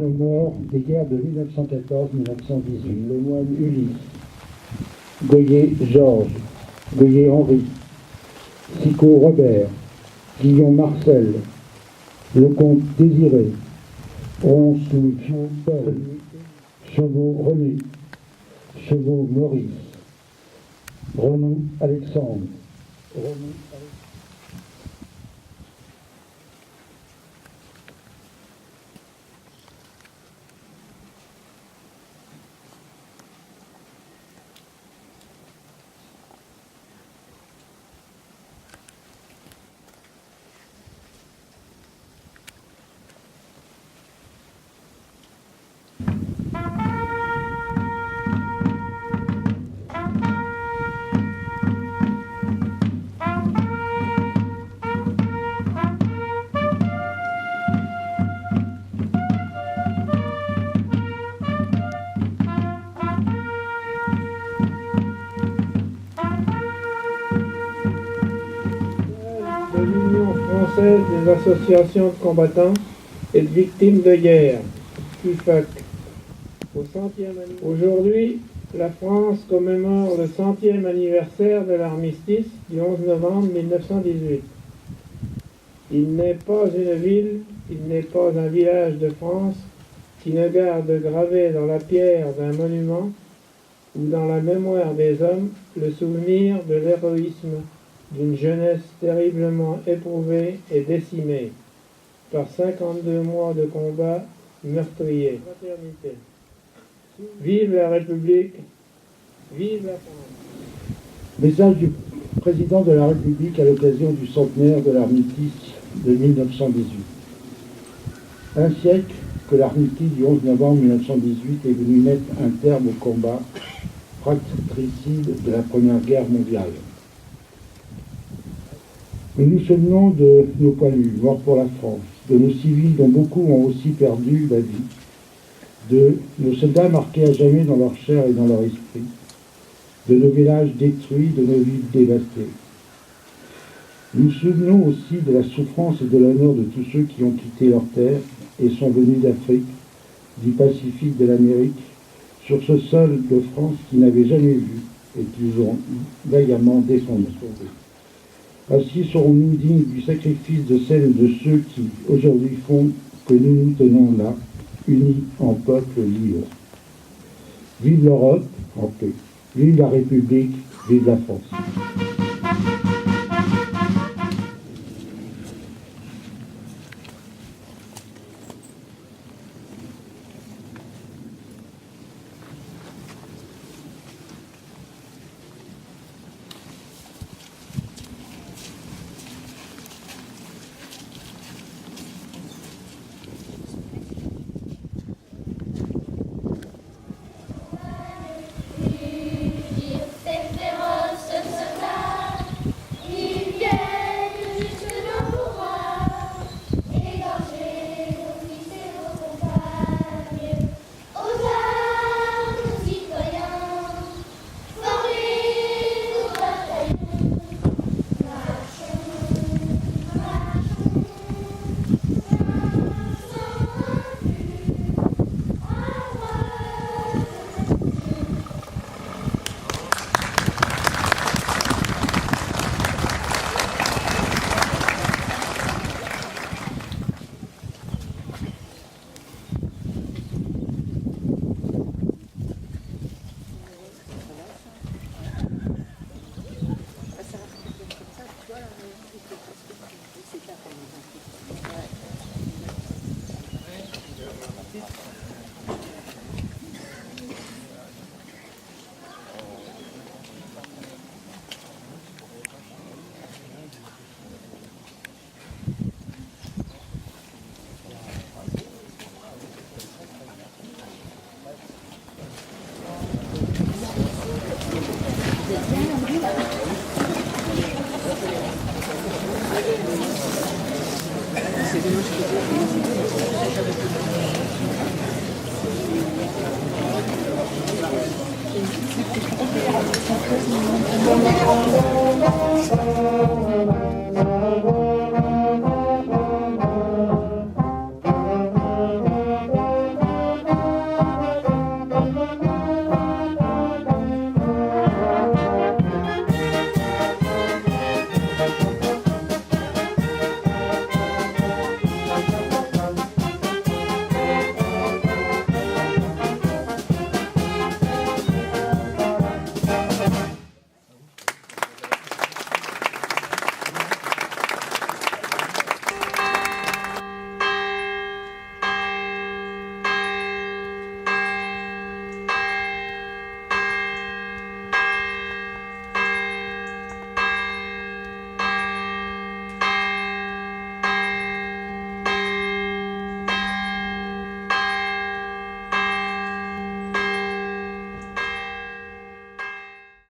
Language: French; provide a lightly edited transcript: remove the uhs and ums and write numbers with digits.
aux morts des guerres de 1914-1918. Le moine Ulysse, Goyer Georges, Goyer Henri, Sicot Robert, Guillaume Marcel, Lecomte Désiré, Ronce Paul, Chevaux René, Chevaux Maurice, Renaud Alexandre, de l'Union française des associations de combattants et de victimes de guerre, UFAC. Aujourd'hui, la France commémore le 100e anniversaire de l'armistice du 11 novembre 1918. Il n'est pas une ville, il n'est pas un village de France qui ne garde gravé dans la pierre d'un monument ou dans la mémoire des hommes le souvenir de l'héroïsme d'une jeunesse terriblement éprouvée et décimée par 52 mois de combats meurtriers. Fraternité. Vive la République, vive la France. Message du président de la République à l'occasion du centenaire de l'armistice de 1918. Un siècle que l'armistice du 11 novembre 1918 est venu mettre un terme au combat fratricide de la Première Guerre mondiale. Nous nous souvenons de nos poilus, morts pour la France, de nos civils dont beaucoup ont aussi perdu la vie, de nos soldats marqués à jamais dans leur chair et dans leur esprit, de nos villages détruits, de nos villes dévastées. Nous nous souvenons aussi de la souffrance et de l'honneur de tous ceux qui ont quitté leur terre et sont venus d'Afrique, du Pacifique, de l'Amérique, sur ce sol de France qu'ils n'avaient jamais vu et qu'ils ont vaillamment descendu. Ainsi serons-nous dignes du sacrifice de celles et de ceux qui, aujourd'hui, font que nous nous tenons là, unis en peuple libre. Vive l'Europe, en paix. Vive la République, vive la France.